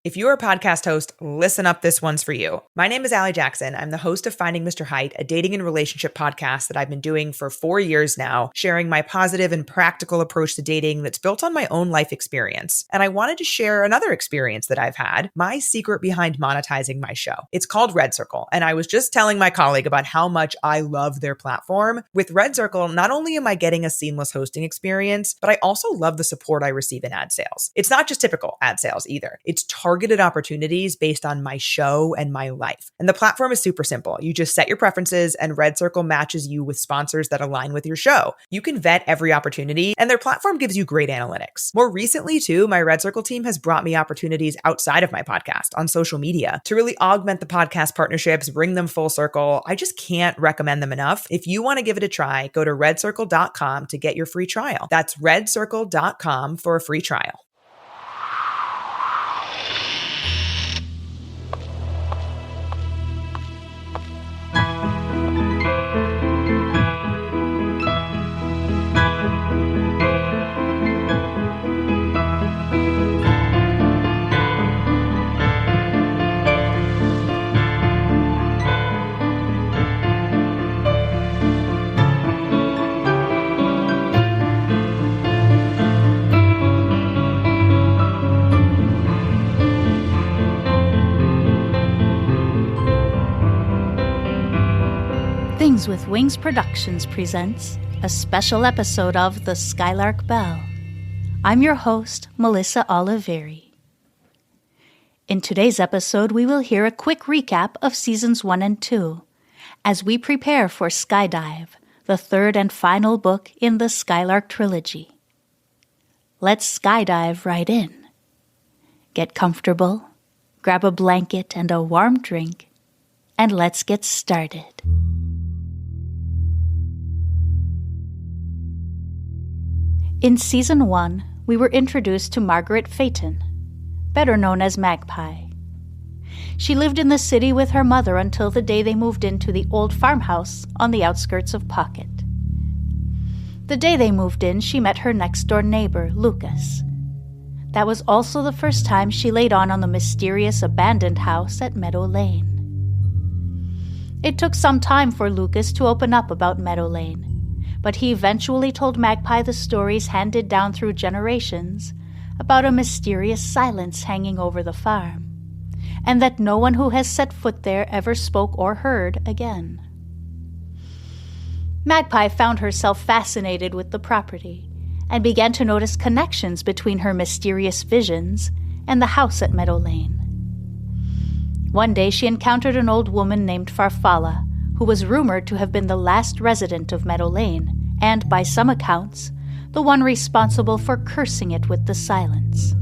If you're a podcast host, listen up, this one's for you. My name is Allie Jackson. I'm the host of Finding Mr. Height, a dating and relationship podcast that I've been doing for 4 years now, sharing my positive and practical approach to dating that's built on my own life experience. And I wanted to share another experience that I've had, my secret behind monetizing my show. It's called Red Circle, and I was just telling my colleague about how much I love their platform. With Red Circle, not only am I getting a seamless hosting experience, but I also love the support I receive in ad sales. It's not just typical ad sales either. It's targeted opportunities based on my show and my life. And the platform is super simple. You just set your preferences and Red Circle matches you with sponsors that align with your show. You can vet every opportunity and their platform gives you great analytics. More recently too, my Red Circle team has brought me opportunities outside of my podcast on social media to really augment the podcast partnerships, bring them full circle. I just can't recommend them enough. If you want to give it a try, go to redcircle.com to get your free trial. That's redcircle.com for a free trial. Things with Wings Productions presents a special episode of the Skylark Bell. I'm your host, Melissa Oliveri. In today's episode, we will hear a quick recap of Seasons 1 and 2 as we prepare for Skyedive, the third and final book in the Skylark Trilogy. Let's skydive right in. Get comfortable, grab a blanket and a warm drink, and let's get started. In Season 1, we were introduced to Margaret Phaeton, better known as Magpie. She lived in the city with her mother until the day they moved into the old farmhouse on the outskirts of Pocket. The day they moved in, she met her next-door neighbor, Lucas. That was also the first time she laid on the mysterious abandoned house at Meadow Lane. It took some time for Lucas to open up about Meadow Lane, but he eventually told Magpie the stories handed down through generations about a mysterious silence hanging over the farm, and that no one who has set foot there ever spoke or heard again. Magpie found herself fascinated with the property and began to notice connections between her mysterious visions and the house at Meadow Lane. One day she encountered an old woman named Farfalla, who was rumored to have been the last resident of Meadow Lane, and, by some accounts, the one responsible for cursing it with the silence.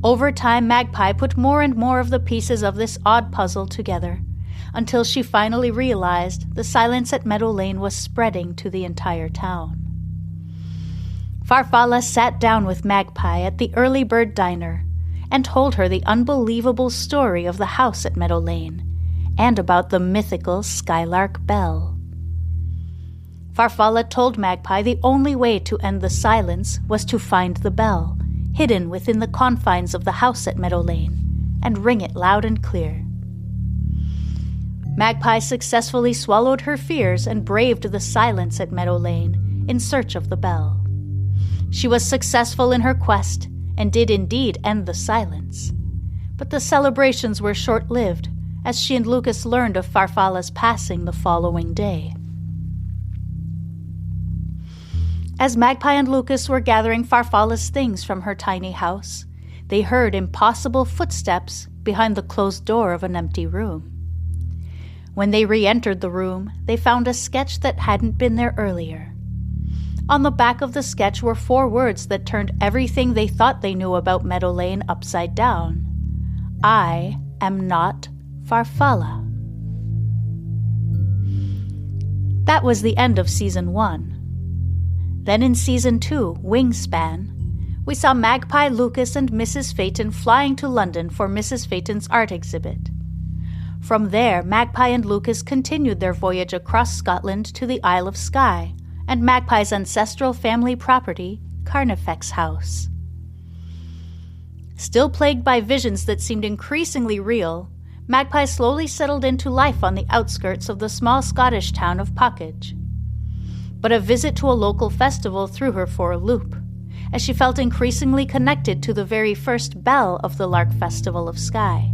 Over time, Magpie put more and more of the pieces of this odd puzzle together, until she finally realized the silence at Meadow Lane was spreading to the entire town. Farfalla sat down with Magpie at the Early Bird Diner and told her the unbelievable story of the house at Meadow Lane, and about the mythical Skylark Bell. Farfalla told Magpie the only way to end the silence was to find the bell, hidden within the confines of the house at Meadow Lane, and ring it loud and clear. Magpie successfully swallowed her fears and braved the silence at Meadow Lane in search of the bell. She was successful in her quest and did indeed end the silence. But the celebrations were short-lived, as she and Lucas learned of Farfalla's passing the following day. As Magpie and Lucas were gathering Farfalla's things from her tiny house, they heard impossible footsteps behind the closed door of an empty room. When they re-entered the room, they found a sketch that hadn't been there earlier. On the back of the sketch were 4 words that turned everything they thought they knew about Meadow Lane upside down. I am not Farfalla. That was the end of Season 1. Then in Season 2, Wingspan, we saw Magpie, Lucas, and Mrs. Phaeton flying to London for Mrs. Phaeton's art exhibit. From there, Magpie and Lucas continued their voyage across Scotland to the Isle of Skye and Magpie's ancestral family property, Carnifex House. Still plagued by visions that seemed increasingly real, Magpie slowly settled into life on the outskirts of the small Scottish town of Puckage. But a visit to a local festival threw her for a loop, as she felt increasingly connected to the very first bell of the Lark Festival of Sky,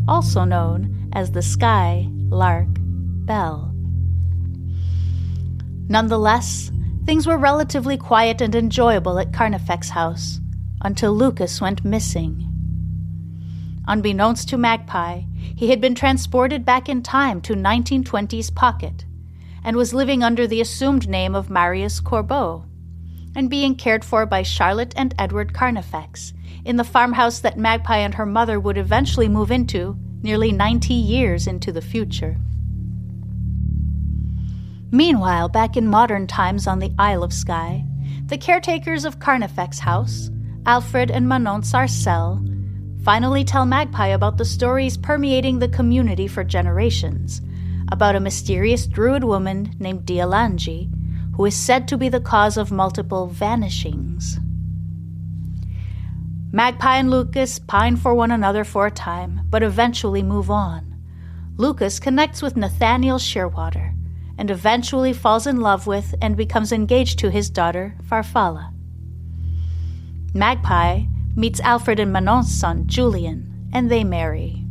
also known as the Skylark Bell. Nonetheless, things were relatively quiet and enjoyable at Carnifex House, until Lucas went missing. Unbeknownst to Magpie, he had been transported back in time to 1920s Pocket, and was living under the assumed name of Marius Corbeau, and being cared for by Charlotte and Edward Carnifex in the farmhouse that Magpie and her mother would eventually move into nearly 90 years into the future. Meanwhile, back in modern times on the Isle of Skye, the caretakers of Carnifex House, Alfred and Manon Sarcelle, finally tell Magpie about the stories permeating the community for generations, about a mysterious druid woman named Dialangi, who is said to be the cause of multiple vanishings. Magpie and Lucas pine for one another for a time, but eventually move on. Lucas connects with Nathaniel Shearwater, and eventually falls in love with and becomes engaged to his daughter, Farfalla. Magpie meets Alfred and Manon's son, Julian, and they marry.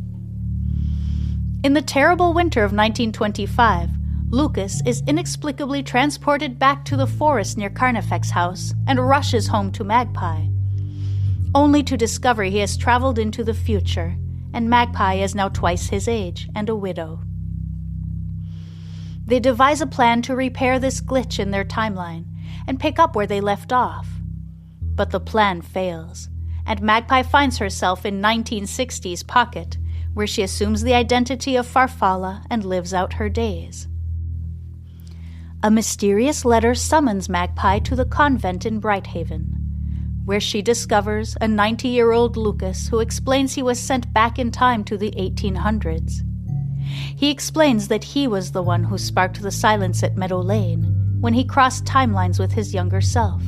In the terrible winter of 1925, Lucas is inexplicably transported back to the forest near Carnifex House and rushes home to Magpie, only to discover he has traveled into the future, and Magpie is now twice his age and a widow. They devise a plan to repair this glitch in their timeline and pick up where they left off. But the plan fails, and Magpie finds herself in 1960s Pocket, where she assumes the identity of Farfalla and lives out her days. A mysterious letter summons Magpie to the convent in Brighthaven, where she discovers a 90-year-old Lucas who explains he was sent back in time to the 1800s. He explains that he was the one who sparked the silence at Meadow Lane when he crossed timelines with his younger self,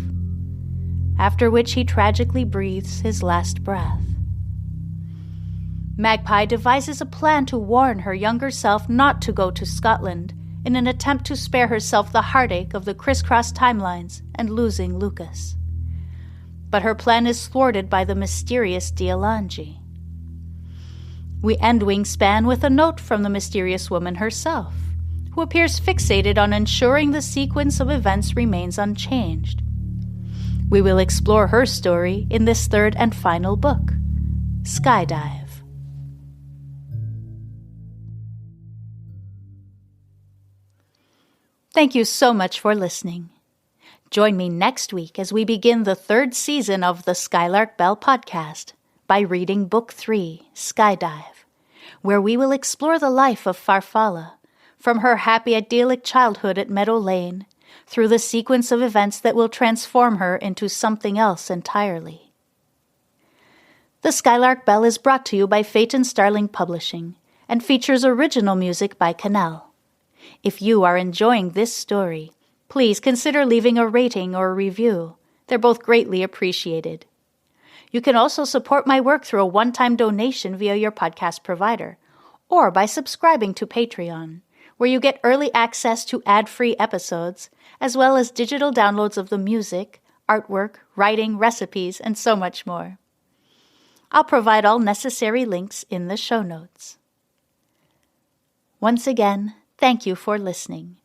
after which he tragically breathes his last breath. Magpie devises a plan to warn her younger self not to go to Scotland in an attempt to spare herself the heartache of the crisscross timelines and losing Lucas. But her plan is thwarted by the mysterious Dialangi. We end Wingspan with a note from the mysterious woman herself, who appears fixated on ensuring the sequence of events remains unchanged. We will explore her story in this third and final book, Skyedive. Thank you so much for listening. Join me next week as we begin the third season of the Skylark Bell podcast by reading Book 3, Skyedive, where we will explore the life of Farfalla, from her happy idyllic childhood at Meadow Lane, through the sequence of events that will transform her into something else entirely. The Skylark Bell is brought to you by Phaeton Starling Publishing and features original music by Canal. If you are enjoying this story, please consider leaving a rating or a review. They're both greatly appreciated. You can also support my work through a one-time donation via your podcast provider, or by subscribing to Patreon, where you get early access to ad-free episodes, as well as digital downloads of the music, artwork, writing, recipes, and so much more. I'll provide all necessary links in the show notes. Once again, thank you for listening.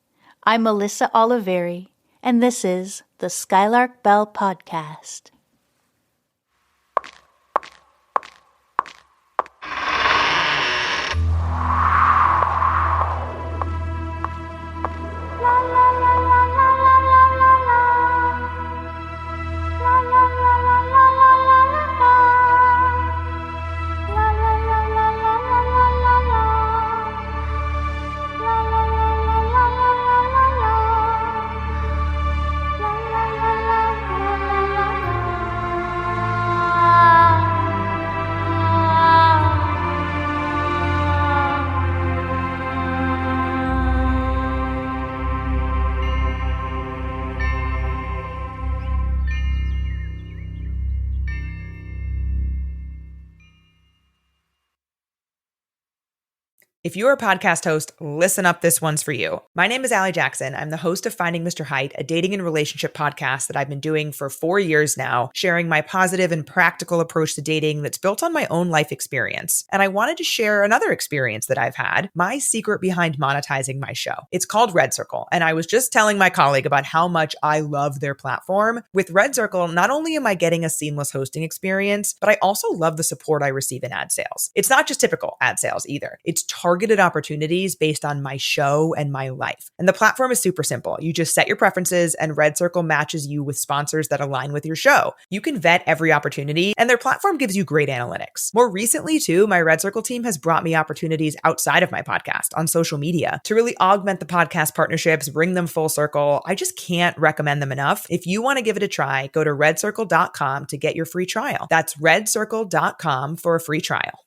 I'm Melissa Oliveri, and this is the Skylark Bell Podcast. If you're a podcast host, listen up. This one's for you. My name is Allie Jackson. I'm the host of Finding Mr. Height, a dating and relationship podcast that I've been doing for 4 years now, sharing my positive and practical approach to dating that's built on my own life experience. And I wanted to share another experience that I've had, my secret behind monetizing my show. It's called Red Circle. And I was just telling my colleague about how much I love their platform. With Red Circle, not only am I getting a seamless hosting experience, but I also love the support I receive in ad sales. It's not just typical ad sales either. It's targeted opportunities based on my show and my life. And the platform is super simple. You just set your preferences and Red Circle matches you with sponsors that align with your show. You can vet every opportunity and their platform gives you great analytics. More recently too, my Red Circle team has brought me opportunities outside of my podcast on social media to really augment the podcast partnerships, bring them full circle. I just can't recommend them enough. If you want to give it a try, go to redcircle.com to get your free trial. That's redcircle.com for a free trial.